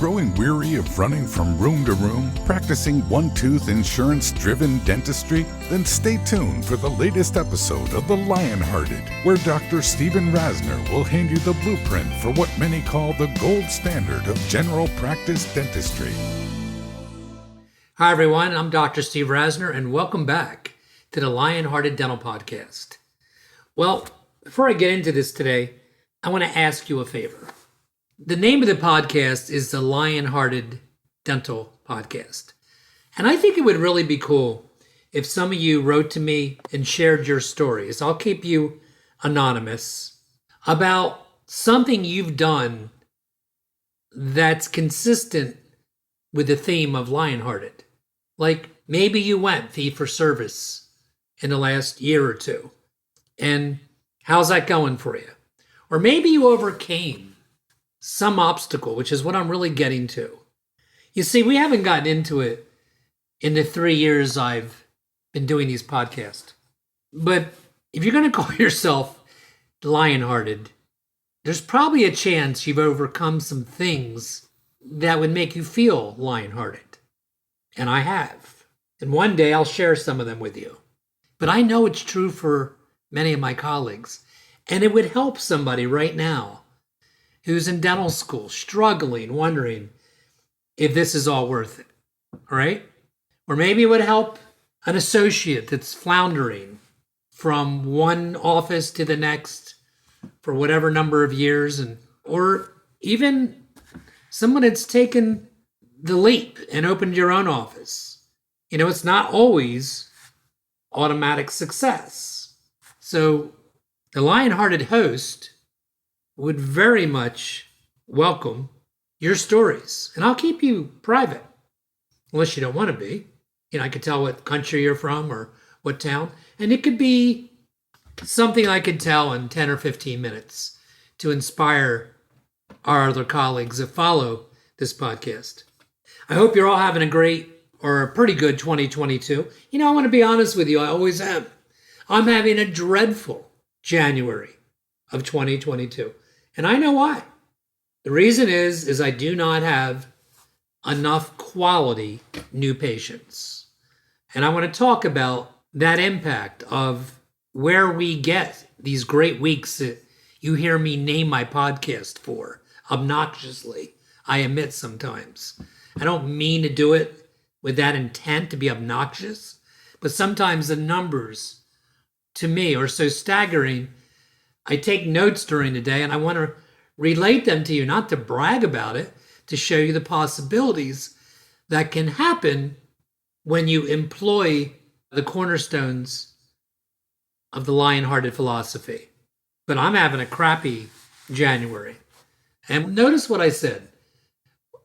growing weary of running from room to room, practicing one-tooth insurance-driven dentistry? Then stay tuned for the latest episode of The Lionhearted, where Dr. Stephen Rasner will hand you the blueprint for what many call the gold standard of general practice dentistry. Hi everyone, I'm Dr. Steve Rasner, and welcome back to the Lionhearted Dental Podcast. Well, before I get into this today, I want to ask you a favor. The name of the podcast is the Lionhearted Dental Podcast. And I think it would really be cool if some of you wrote to me and shared your stories. I'll keep you anonymous about something you've done that's consistent with the theme of Lionhearted. Like maybe you went fee for service in the last year or two. And how's that going for you? Or maybe you overcame some obstacle, which is what I'm really getting to. You see, we haven't gotten into it in the 3 years I've been doing these podcasts. But if you're going to call yourself Lionhearted, there's probably a chance you've overcome some things that would make you feel lionhearted. And I have. And one day I'll share some of them with you. But I know it's true for many of my colleagues. And it would help somebody right now who's in dental school, struggling, wondering if this is all worth it, right? Or maybe it would help an associate that's floundering from one office to the next for whatever number of years, or even someone that's taken the leap and opened your own office. You know, it's not always automatic success. So the Lionhearted host would very much welcome your stories. And I'll keep you private, unless you don't want to be. You know, I could tell what country you're from or what town. And it could be something I could tell in 10 or 15 minutes to inspire our other colleagues that follow this podcast. I hope you're all having a great or a pretty good 2022. You know, I want to be honest with you. I always am. I'm having a dreadful January of 2022. And I know why. The reason is I do not have enough quality new patients. And I want to talk about that impact of where we get these great weeks that you hear me name my podcast for, obnoxiously. I admit sometimes. I don't mean to do it with that intent to be obnoxious, but sometimes the numbers to me are so staggering. I take notes during the day and I want to relate them to you, not to brag about it, to show you the possibilities that can happen when you employ the cornerstones of the Lionhearted philosophy. But I'm having a crappy January. And notice what I said,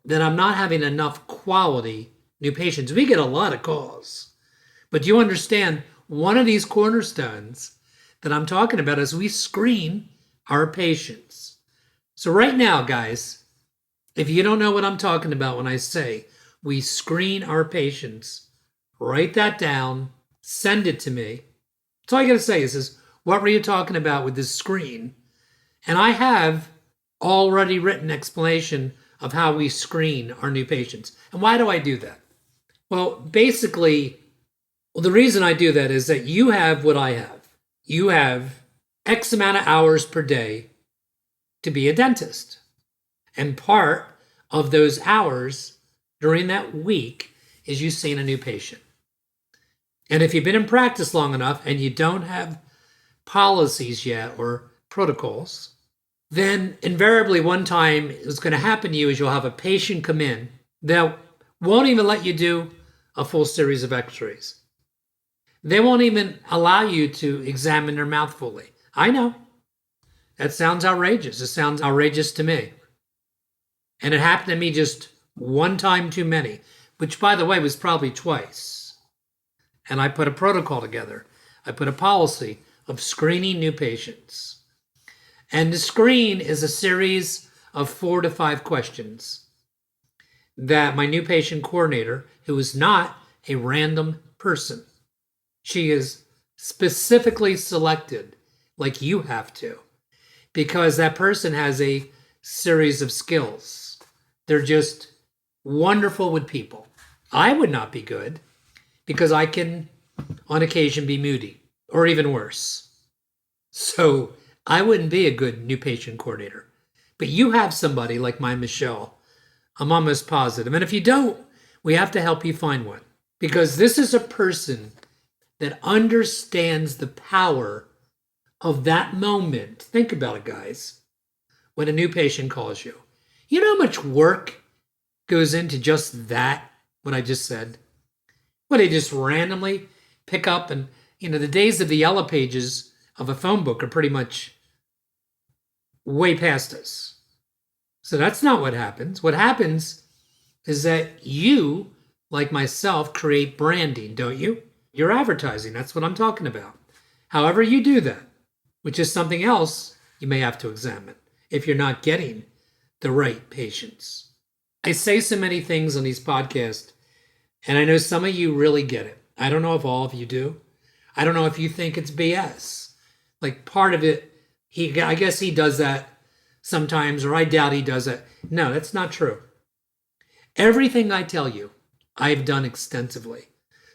that I'm not having enough quality new patients. We get a lot of calls. But you understand, one of these cornerstones that I'm talking about is we screen our patients. So right now, guys, if you don't know what I'm talking about when I say we screen our patients, write that down, send it to me. That's all I got to say is, what were you talking about with this screen? And I have already written explanation of how we screen our new patients. And why do I do that? Well, basically, the reason I do that is that you have what I have. You have X amount of hours per day to be a dentist. And part of those hours during that week is you seeing a new patient. And if you've been in practice long enough and you don't have policies yet or protocols, then invariably one time what's going to happen to you is you'll have a patient come in that won't even let you do a full series of x-rays. They won't even allow you to examine their mouth fully. I know. That sounds outrageous. It sounds outrageous to me. And it happened to me just one time too many, which, by the way, was probably twice. And I put a protocol together. I put a policy of screening new patients. And the screen is a series of 4 to 5 questions that my new patient coordinator, who is not a random person, she is specifically selected like you have to, because that person has a series of skills They're just wonderful with people. I would not be good because I can, on occasion, be moody or even worse. So I wouldn't be a good new patient coordinator. But you have somebody like my Michelle. I'm almost positive. And if you don't, we have to help you find one because this is a person that understands the power of that moment. Think about it, guys. When a new patient calls you, you know how much work goes into just that, what I just said? Well, they just randomly pick up and, the days of the yellow pages of a phone book are pretty much way past us. So that's not what happens. What happens is that you, like myself, create branding, don't you? You're advertising. That's what I'm talking about. However you do that, which is something else you may have to examine if you're not getting the right patients. I say so many things on these podcasts, and I know some of you really get it. I don't know if all of you do. I don't know if you think it's BS. Like part of it, I guess he does that sometimes, or I doubt he does it. No, that's not true. Everything I tell you, I've done extensively.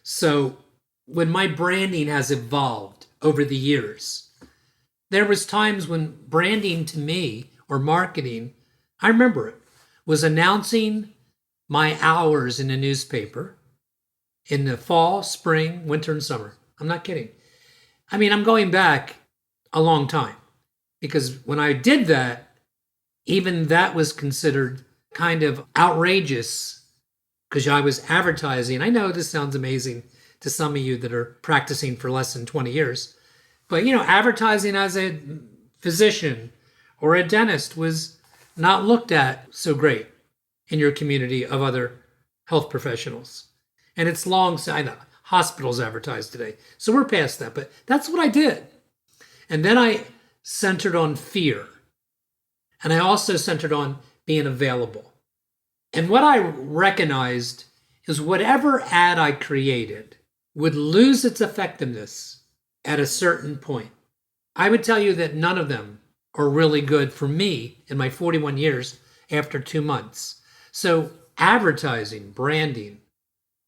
So when my branding has evolved over the years, there was times when branding to me or marketing, I remember it, was announcing my hours in a newspaper in the fall, spring, winter, and summer. I'm not kidding. I mean, I'm going back a long time because when I did that, even that was considered kind of outrageous because I was advertising. I know this sounds amazing to some of you that are practicing for less than 20 years, but advertising as a physician or a dentist was not looked at so great in your community of other health professionals. And it's long, I know, hospitals advertise today. So we're past that, but that's what I did. And then I centered on fear. And I also centered on being available. And what I recognized is whatever ad I created would lose its effectiveness at a certain point. I would tell you that none of them are really good for me in my 41 years after 2 months. So advertising, branding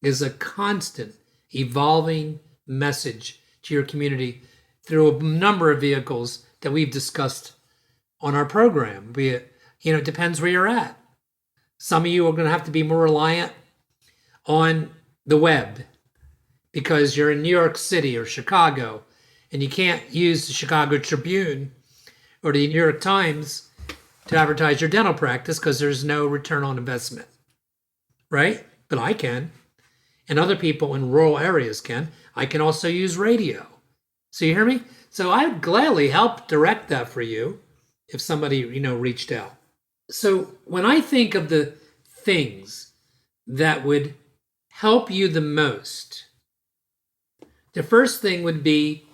is a constant evolving message to your community through a number of vehicles that we've discussed on our program. Be it, it depends where you're at. Some of you are going to have to be more reliant on the web because you're in New York City or Chicago and you can't use the Chicago Tribune or the New York Times to advertise your dental practice because there's no return on investment, right? But I can. And other people in rural areas can. I can also use radio. So you hear me? So I'd gladly help direct that for you if somebody, reached out. So when I think of the things that would help you the most, the first thing would be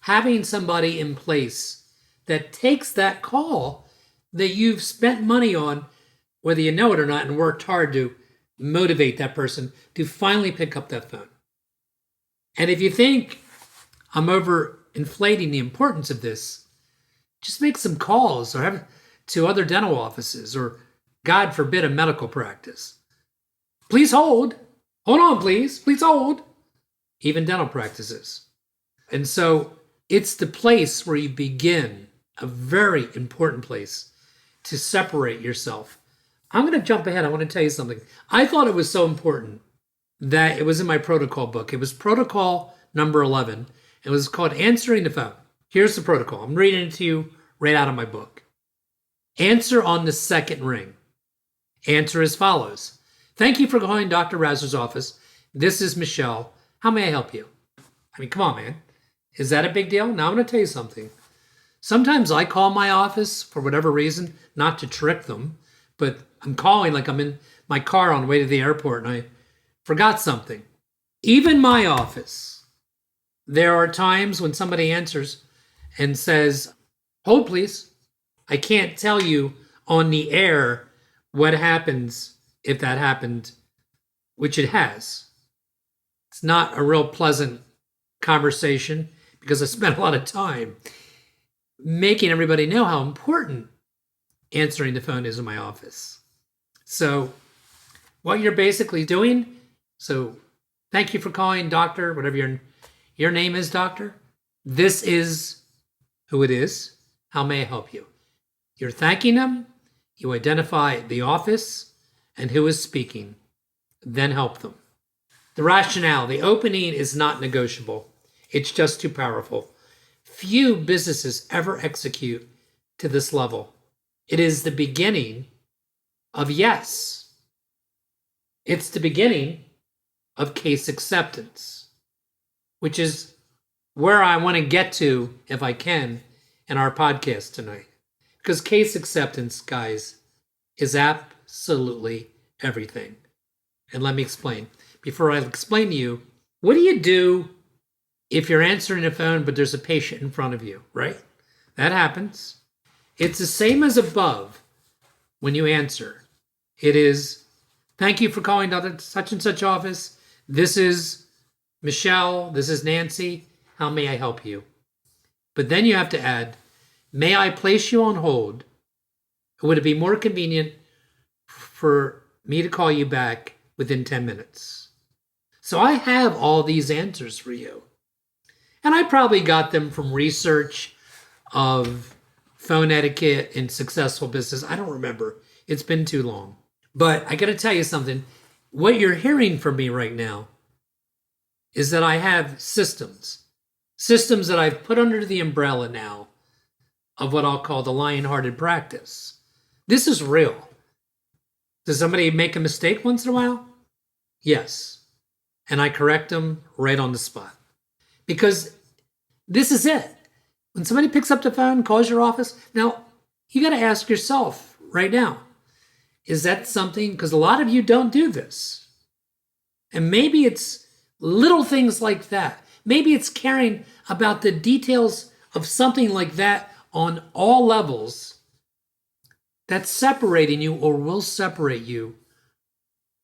having somebody in place that takes that call that you've spent money on, whether you know it or not, and worked hard to motivate that person to finally pick up that phone. And if you think I'm overinflating the importance of this, just make some calls or have to other dental offices or, God forbid, a medical practice. Please hold. Hold on, please. Please hold. Even dental practices. And so it's the place where you begin, a very important place to separate yourself. I'm going to jump ahead. I want to tell you something. I thought it was so important that it was in my protocol book. It was protocol number 11. It was called Answering the Phone. Here's the protocol. I'm reading it to you right out of my book. Answer on the second ring. Answer as follows. Thank you for calling Dr. Rasner's office. This is Michelle. How may I help you? I mean, come on, man. Is that a big deal? Now I'm going to tell you something. Sometimes I call my office for whatever reason, not to trick them, but I'm calling like I'm in my car on the way to the airport and I forgot something. Even my office, there are times when somebody answers and says, hold please. I can't tell you on the air what happens if that happened, which it has. It's not a real pleasant conversation because I spent a lot of time making everybody know how important answering the phone is in my office. So what you're basically doing, so thank you for calling doctor, whatever your name is, doctor. This is who it is. How may I help you? You're thanking them. You identify the office and who is speaking, then help them. The rationale, the opening is not negotiable. It's just too powerful. Few businesses ever execute to this level. It is the beginning of yes. It's the beginning of case acceptance, which is where I want to get to, if I can, in our podcast tonight. Because case acceptance, guys, is absolutely everything. And let me explain. Before I explain to you, what do you do if you're answering a phone but there's a patient in front of you, right? That happens. It's the same as above when you answer. It is, thank you for calling such and such office. This is Michelle. This is Nancy. How may I help you? But then you have to add, may I place you on hold? Would it be more convenient for me to call you back within 10 minutes? So I have all these answers for you. And I probably got them from research of phone etiquette in successful business. I don't remember. It's been too long. But I got to tell you something. What you're hearing from me right now is that I have systems that I've put under the umbrella now of what I'll call the Lionhearted practice. This is real. Does somebody make a mistake once in a while? Yes. And I correct them right on the spot. Because this is it. When somebody picks up the phone, calls your office, now you got to ask yourself right now, is that something, because a lot of you don't do this. And maybe it's little things like that. Maybe it's caring about the details of something like that on all levels that's separating you or will separate you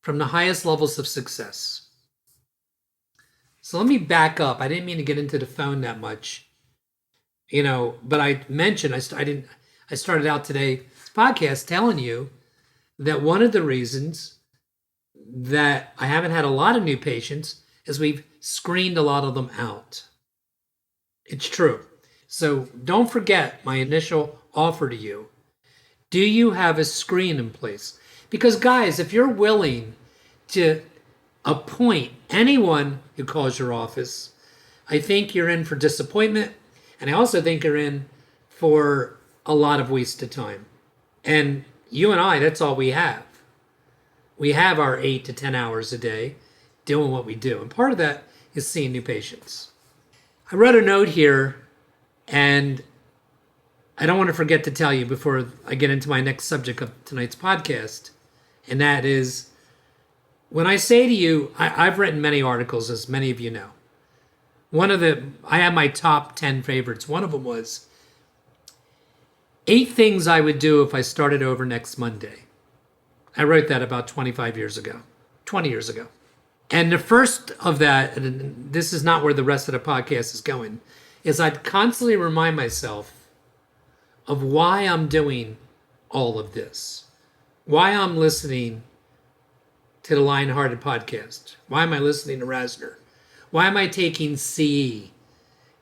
from the highest levels of success. So let me back up. I didn't mean to get into the phone that much, but I mentioned, I started out today's podcast telling you that one of the reasons that I haven't had a lot of new patients is we've screened a lot of them out. It's true. So don't forget my initial offer to you. Do you have a screen in place? Because guys, if you're willing to appoint anyone who calls your office, I think you're in for disappointment. And I also think you're in for a lot of wasted time. And you and I, that's all we have. We have our 8 to 10 hours a day doing what we do. And part of that is seeing new patients. I wrote a note here, and I don't want to forget to tell you before I get into my next subject of tonight's podcast. And that is, when I say to you, I've written many articles, as many of you know. I have my top 10 favorites. One of them was 8 things I would do if I started over next Monday. I wrote that about 20 years ago. And the first of that, and this is not where the rest of the podcast is going, is I'd constantly remind myself of why I'm doing all of this, why I'm listening to the Lionhearted podcast. Why am I listening to Rasner? Why am I taking CE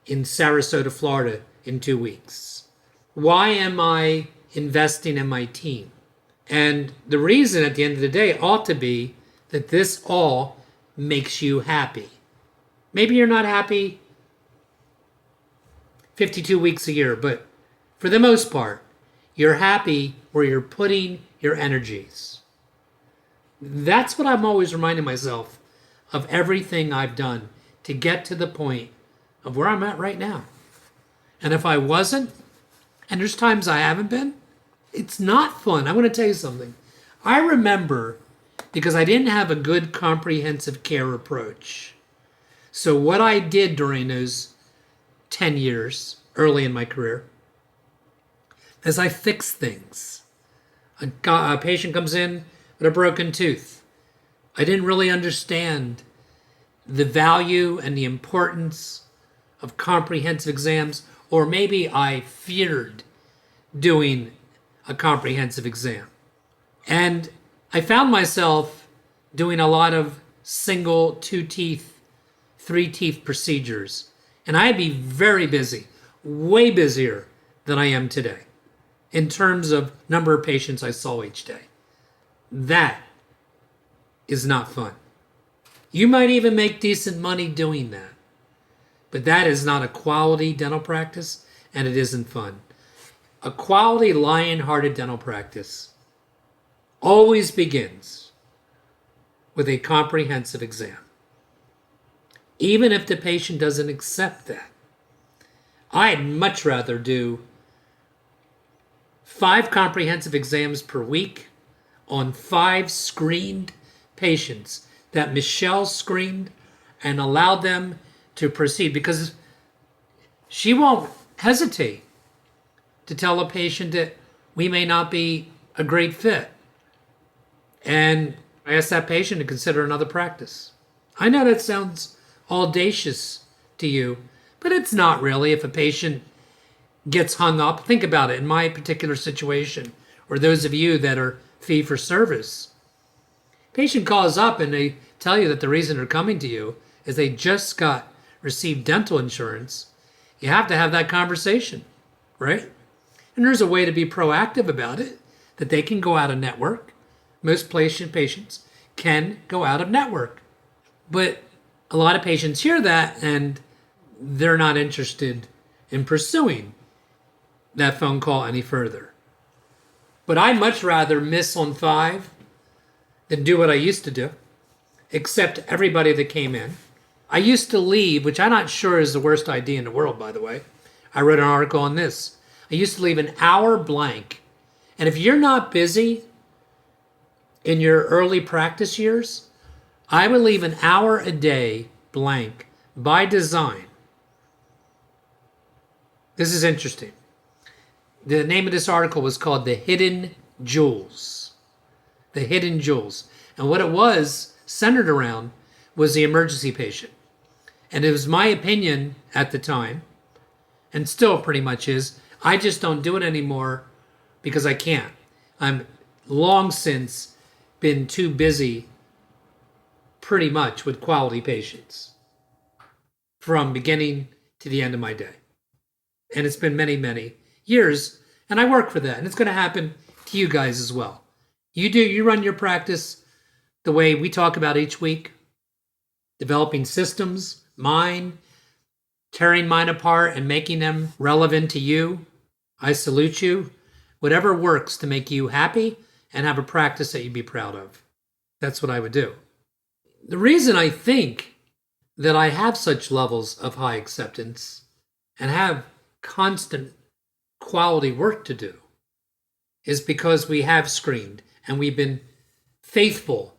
in Sarasota, Florida in 2 weeks? Why am I investing in my team? And the reason at the end of the day ought to be that this all makes you happy. Maybe you're not happy 52 weeks a year, but for the most part, you're happy where you're putting your energies. That's what I'm always reminding myself of, everything I've done to get to the point of where I'm at right now. And if I wasn't, and there's times I haven't been, it's not fun. I want to tell you something. I remember, because I didn't have a good comprehensive care approach. So what I did during those 10 years early in my career is I fixed things. A patient comes in with a broken tooth. I didn't really understand the value and the importance of comprehensive exams, or maybe I feared doing a comprehensive exam. And I found myself doing a lot of single, 2 teeth, 3 teeth procedures. And I'd be very busy, way busier than I am today in terms of number of patients I saw each day. That is not fun. You might even make decent money doing that, but that is not a quality dental practice, and it isn't fun. A quality lion-hearted dental practice always begins with a comprehensive exam, even if the patient doesn't accept that. I'd much rather do 5 comprehensive exams per week on 5 screened patients that Michelle screened and allowed them to proceed, because she won't hesitate to tell a patient that we may not be a great fit. And I ask that patient to consider another practice. I know that sounds audacious to you, but it's not really. If a patient gets hung up, think about it. In my particular situation, or those of you that are fee for service, patient calls up and they tell you that the reason they're coming to you is they just received dental insurance. You have to have that conversation, right? And there's a way to be proactive about it, that they can go out of network. Most patients can go out of network. But a lot of patients hear that and they're not interested in pursuing that phone call any further. But I'd much rather miss on 5 than do what I used to do, accept everybody that came in. I used to leave, which I'm not sure is the worst idea in the world, by the way. I wrote an article on this. I used to leave an hour blank. And if you're not busy in your early practice years, I would leave an hour a day blank by design. This is interesting. The name of this article was called The Hidden Jewels. The Hidden Jewels. And what it was centered around was the emergency patient. And it was my opinion at the time, and still pretty much is, I just don't do it anymore because I can't. I'm long since been too busy pretty much with quality patients from beginning to the end of my day. And it's been many, many years, and I work for that. And it's going to happen to you guys as well. You run your practice the way we talk about each week, developing systems, mine, tearing mine apart and making them relevant to you. I salute you. Whatever works to make you happy and have a practice that you'd be proud of. That's what I would do. The reason I think that I have such levels of high acceptance and have constant quality work to do is because we have screened and we've been faithful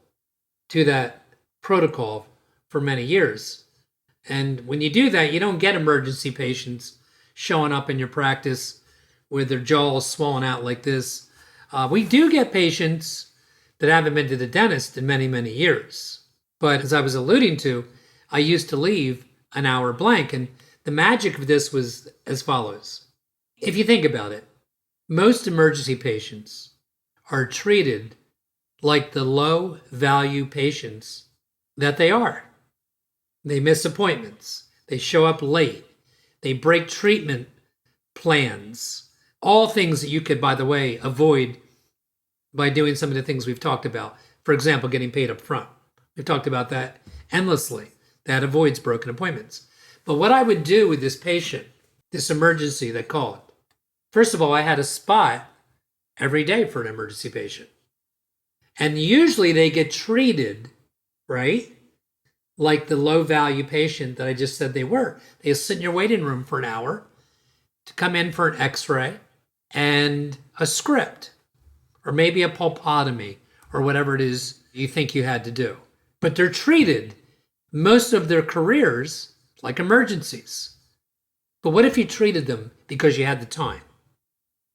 to that protocol for many years. And when you do that, you don't get emergency patients showing up in your practice with their jaws swollen out like this. We do get patients that haven't been to the dentist in many, many years. But as I was alluding to, I used to leave an hour blank. And the magic of this was as follows. If you think about it, most emergency patients are treated like the low value patients that they are. They miss appointments. They show up late. They break treatment plans. All things that you could, by the way, avoid by doing some of the things we've talked about. For example, getting paid up front. We've talked about that endlessly. That avoids broken appointments. But what I would do with this patient, this emergency that called, first of all, I had a spot every day for an emergency patient. And usually they get treated, right, like the low value patient that I just said they were. They sit in your waiting room for an hour to come in for an x-ray and a script, or maybe a pulpotomy, or whatever it is you think you had to do. But they're treated most of their careers like emergencies. But what if you treated them because you had the time,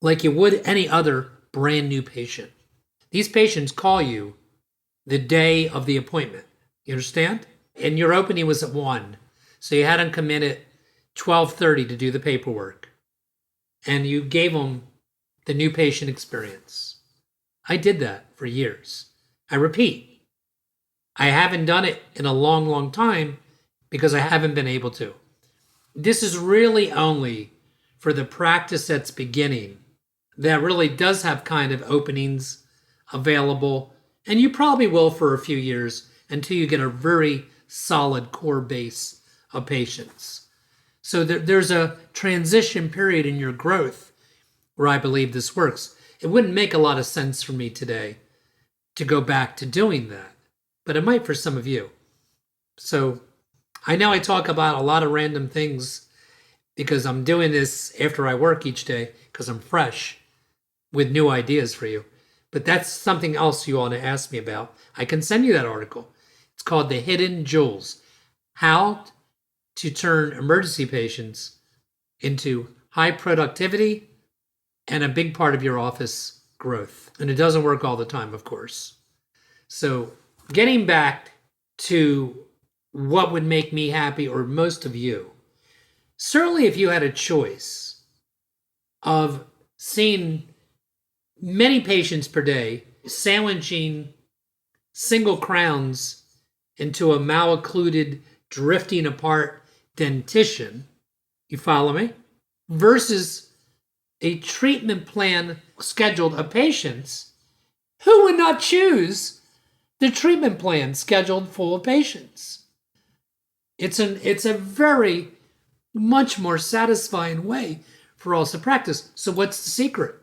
like you would any other brand new patient? These patients call you the day of the appointment. You understand? And your opening was at 1. So you had them come in at 12:30 to do the paperwork. And you gave them the new patient experience. I did that for years. I repeat, I haven't done it in a long, long time because I haven't been able to. This is really only for the practice that's beginning that really does have kind of openings available. And you probably will for a few years until you get a very solid core base of patients. So there's a transition period in your growth where I believe this works. It wouldn't make a lot of sense for me today to go back to doing that, but it might for some of you. So I know I talk about a lot of random things because I'm doing this after I work each day because I'm fresh with new ideas for you. But that's something else you ought to ask me about. I can send you that article. It's called The Hidden Jewels: How to Turn Emergency Patients into High Productivity and a Big Part of Your Office Growth. And it doesn't work all the time, of course. So getting back to what would make me happy, or most of you, certainly if you had a choice of seeing many patients per day, sandwiching single crowns into a maloccluded, drifting apart dentition, you follow me, versus a treatment plan scheduled of patients, who would not choose the treatment plan scheduled full of patients? It's a very much more satisfying way for us to practice. So what's the secret?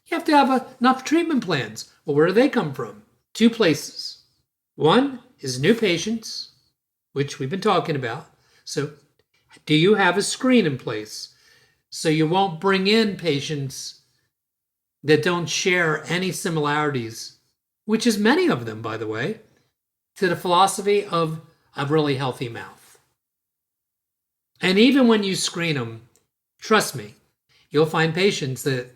You have to have enough treatment plans. Well, where do they come from? Two places. One is new patients, which we've been talking about. So do you have a screen in place so you won't bring in patients that don't share any similarities, which is many of them, by the way, to the philosophy of a really healthy mouth? And even when you screen them, trust me, you'll find patients that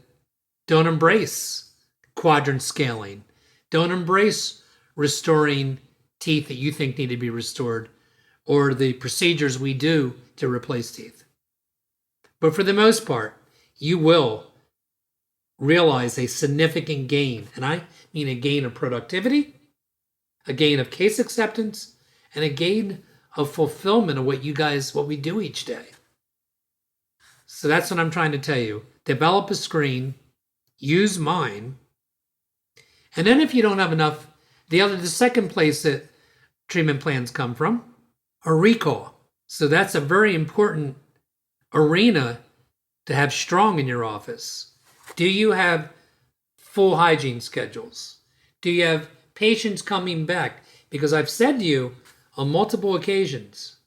don't embrace quadrant scaling, don't embrace restoring teeth that you think need to be restored, or the procedures we do to replace teeth. But for the most part, you will realize a significant gain. And I mean a gain of productivity, a gain of case acceptance, and a gain of fulfillment of what we do each day. So that's what I'm trying to tell you. Develop a screen, use mine, and then if you don't have enough, the second place that treatment plans come from are recall. So that's a very important arena to have strong in your office. Do you have full hygiene schedules? Do you have patients coming back? Because I've said to you on multiple occasions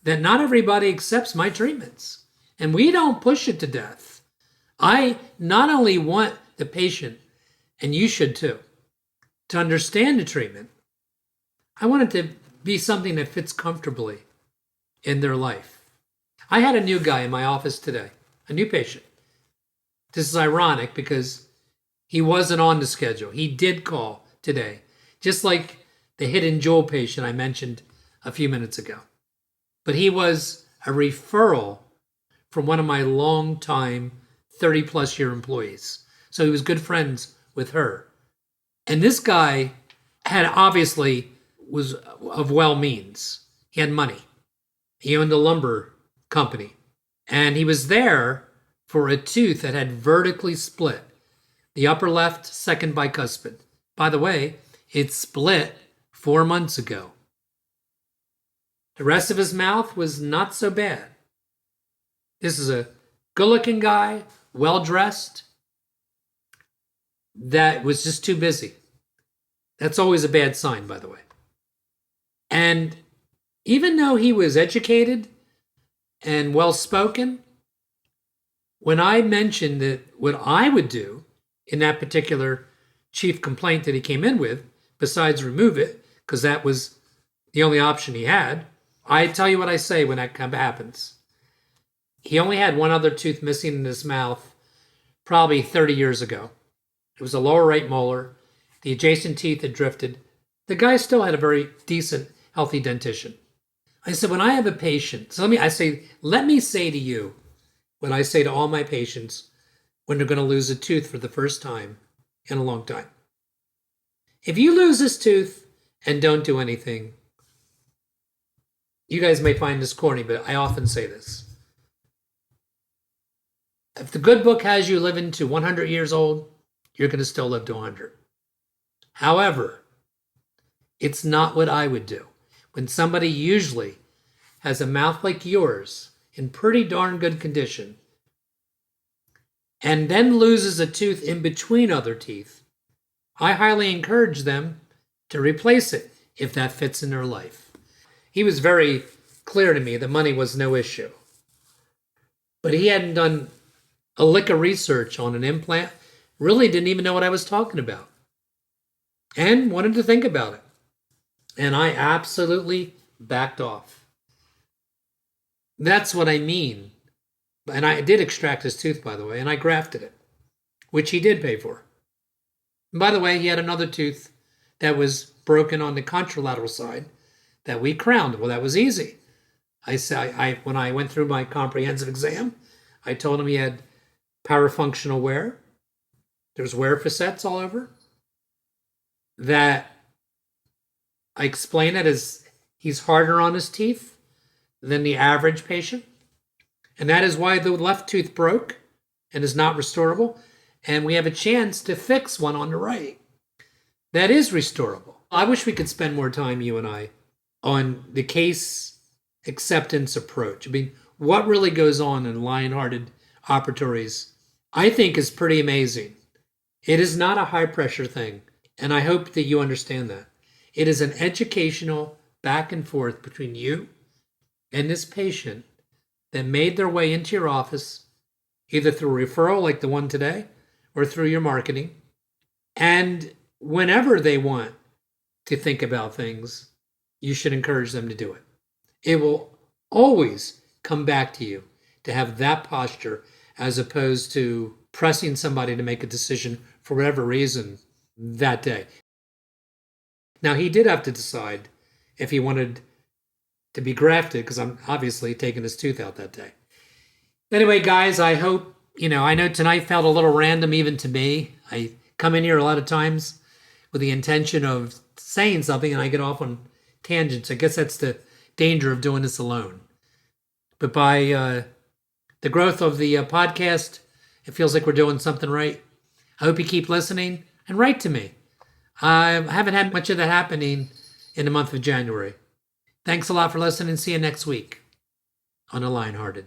that not everybody accepts my treatments, and we don't push it to death. I not only want the patient, and you should too, to understand the treatment, I want it to be something that fits comfortably in their life. I had a new guy in my office today, a new patient. This is ironic because he wasn't on the schedule. He did call today, just like the hidden jewel patient I mentioned a few minutes ago. But he was a referral from one of my long-time 30-plus year employees. So he was good friends with her. And this guy was of well means. He had money. He owned a lumber company. And he was there for a tooth that had vertically split. The upper left second bicuspid. By the way, it split 4 months ago. The rest of his mouth was not so bad. This is a good-looking guy, well-dressed, that was just too busy. That's always a bad sign, by the way. And even though he was educated and well-spoken, when I mentioned that what I would do in that particular chief complaint that he came in with, besides remove it, because that was the only option he had, I tell you what I say when that happens. He only had one other tooth missing in his mouth probably 30 years ago. It was a lower right molar. The adjacent teeth had drifted. The guy still had a very decent, healthy dentition. I said, when I have a patient, let me say to you what I say to all my patients when they're going to lose a tooth for the first time in a long time. If you lose this tooth and don't do anything, you guys may find this corny, but I often say this. If the good book has you living to 100 years old, you're going to still live to 100. However, it's not what I would do. When somebody usually has a mouth like yours in pretty darn good condition and then loses a tooth in between other teeth, I highly encourage them to replace it if that fits in their life. He was very clear to me that money was no issue. But he hadn't done a lick of research on an implant, really didn't even know what I was talking about, and wanted to think about it. And I absolutely backed off. That's what I mean. And I did extract his tooth, by the way, and I grafted it, which he did pay for. And by the way, he had another tooth that was broken on the contralateral side that we crowned. Well, that was easy. When I went through my comprehensive exam, I told him he had parafunctional wear. There's wear facets all over. That I explain it as he's harder on his teeth than the average patient. And that is why the left tooth broke and is not restorable. And we have a chance to fix one on the right that is restorable. I wish we could spend more time, you and I, on the case acceptance approach. I mean, what really goes on in Lionhearted operatories, I think, is pretty amazing. It is not a high pressure thing. And I hope that you understand that. It is an educational back and forth between you and this patient that made their way into your office, either through a referral like the one today or through your marketing. And whenever they want to think about things, you should encourage them to do it. It will always come back to you to have that posture as opposed to pressing somebody to make a decision for whatever reason that day. Now, he did have to decide if he wanted to be grafted, because I'm obviously taking his tooth out that day. Anyway, guys, I hope, I know tonight felt a little random even to me. I come in here a lot of times with the intention of saying something and I get off on tangents. I guess that's the danger of doing this alone. But by the growth of the podcast, it feels like we're doing something right. I hope you keep listening and write to me. I haven't had much of that happening in the month of January. Thanks a lot for listening. See you next week on The Lionhearted.